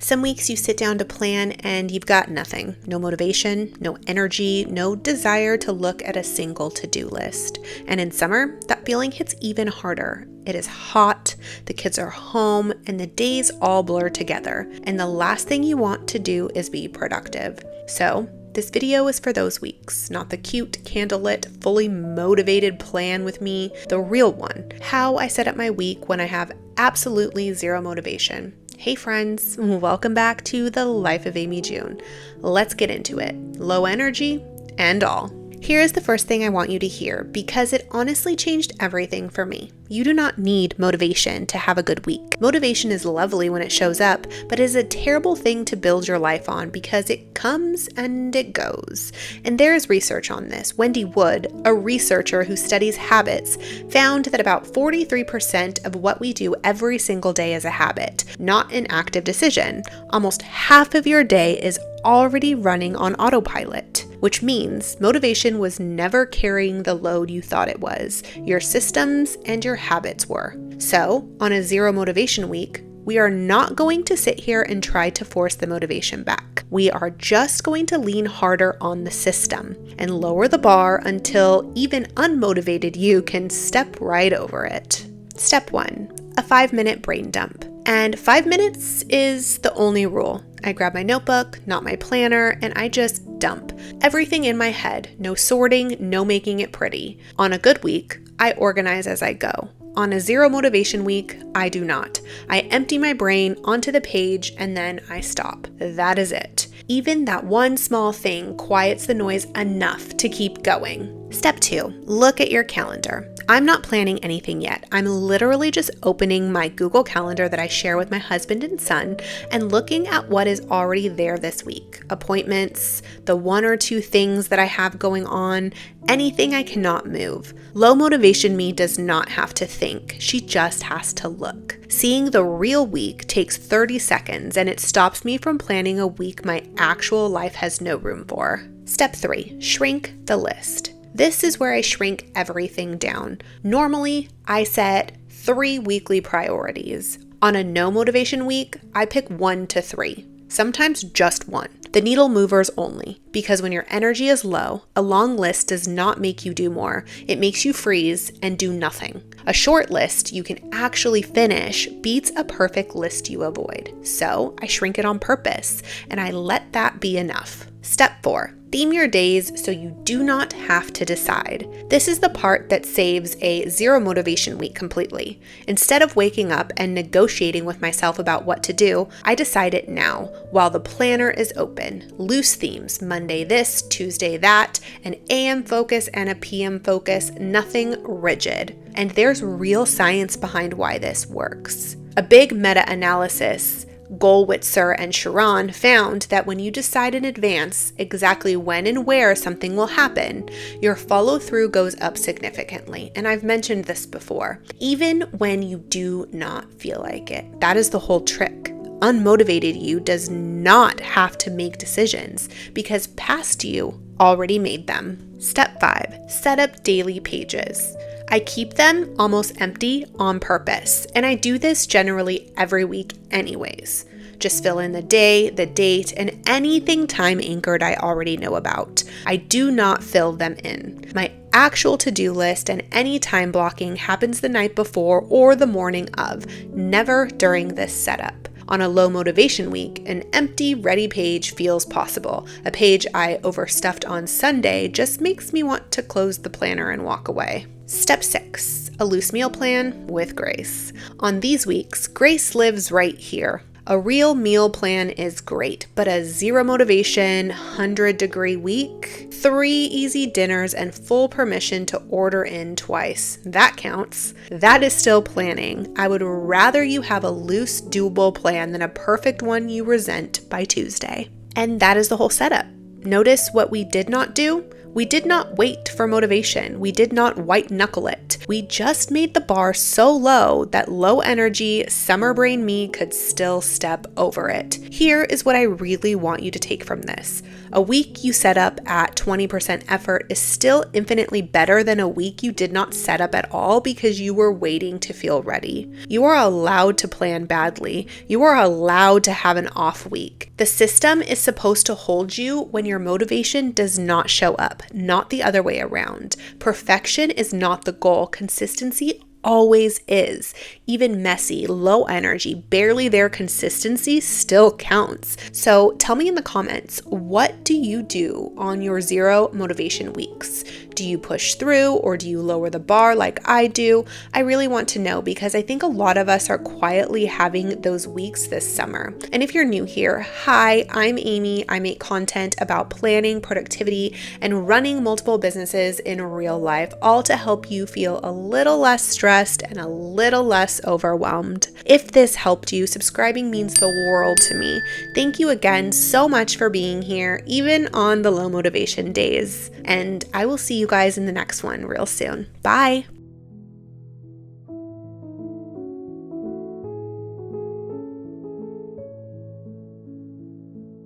Some weeks you sit down to plan and you've got nothing. No motivation, no energy, no desire to look at a single to-do list. And in summer, that feeling hits even harder. It is hot, the kids are home, and the days all blur together. And the last thing you want to do is be productive. So, this video is for those weeks, not the cute, candlelit, fully motivated plan with me, the real one. How I set up my week when I have absolutely zero motivation. Hey friends, welcome back to the Life of Amy June. Let's get into it. Low energy and all. Here is the first thing I want you to hear because it honestly changed everything for me. You do not need motivation to have a good week. Motivation is lovely when it shows up, but it is a terrible thing to build your life on because it comes and it goes. And there is research on this. Wendy Wood, a researcher who studies habits, found that about 43% of what we do every single day is a habit, not an active decision. Almost half of your day is already running on autopilot, which means motivation was never carrying the load you thought it was. Your systems and your habits were. So, on a zero motivation week, we are not going to sit here and try to force the motivation back. We are just going to lean harder on the system and lower the bar until even unmotivated you can step right over it. Step 1, a 5-minute brain dump. And 5 minutes is the only rule. I grab my notebook, not my planner, and I just dump everything in my head. No sorting, no making it pretty. On a good week, I organize as I go. On a zero motivation week, I do not. I empty my brain onto the page and then I stop. That is it. Even that one small thing quiets the noise enough to keep going. Step 2, look at your calendar. I'm not planning anything yet. I'm literally just opening my Google Calendar that I share with my husband and son and looking at what is already there this week. Appointments, the 1 or 2 things that I have going on, anything I cannot move. Low motivation me does not have to think. She just has to look. Seeing the real week takes 30 seconds and it stops me from planning a week my actual life has no room for. Step 3, shrink the list. This is where I shrink everything down. Normally, I set 3 weekly priorities. On a no motivation week, I pick 1 to 3. Sometimes just 1. The needle movers only. Because when your energy is low, a long list does not make you do more. It makes you freeze and do nothing. A short list you can actually finish beats a perfect list you avoid. So I shrink it on purpose and I let that be enough. Step 4. Theme your days so you do not have to decide. This is the part that saves a zero motivation week completely. Instead of waking up and negotiating with myself about what to do, I decide it now while the planner is open. Loose themes, Monday this, Tuesday that, an AM focus and a PM focus, nothing rigid. And there's real science behind why this works. A big meta-analysis, Goldwitzer and Sharon, found that when you decide in advance exactly when and where something will happen, your follow-through goes up significantly. And I've mentioned this before. Even when you do not feel like it. That is the whole trick. Unmotivated you does not have to make decisions because past you already made them. Step 5, set up daily pages. I keep them almost empty on purpose, and I do this generally every week anyways. Just fill in the day, the date, and anything time anchored I already know about. I do not fill them in. My actual to-do list and any time blocking happens the night before or the morning of, never during this setup. On a low motivation week, an empty, ready page feels possible. A page I overstuffed on Sunday just makes me want to close the planner and walk away. Step 6, a loose meal plan with grace. On these weeks, grace lives right here. A real meal plan is great, but a zero motivation, 100-degree week, 3 easy dinners, and full permission to order in twice. That counts. That is still planning. I would rather you have a loose, doable plan than a perfect one you resent by Tuesday. And that is the whole setup. Notice what we did not do? We did not wait for motivation. We did not white knuckle it. We just made the bar so low that low energy, summer brain me could still step over it. Here is what I really want you to take from this. A week you set up at 20% effort is still infinitely better than a week you did not set up at all because you were waiting to feel ready. You are allowed to plan badly. You are allowed to have an off week. The system is supposed to hold you when your motivation does not show up, not the other way around. Perfection is not the goal. Consistency always is. Even messy, low energy, barely there consistency still counts. So tell me in the comments, what do you do on your 0 motivation weeks? Do you push through or do you lower the bar like I do? I really want to know because I think a lot of us are quietly having those weeks this summer. And if you're new here, hi, I'm Amy. I make content about planning, productivity, and running multiple businesses in real life, all to help you feel a little less stressed and a little less overwhelmed. If this helped you, subscribing means the world to me. Thank you again so much for being here, even on the low motivation days. And I will see you guys in the next one real soon. Bye.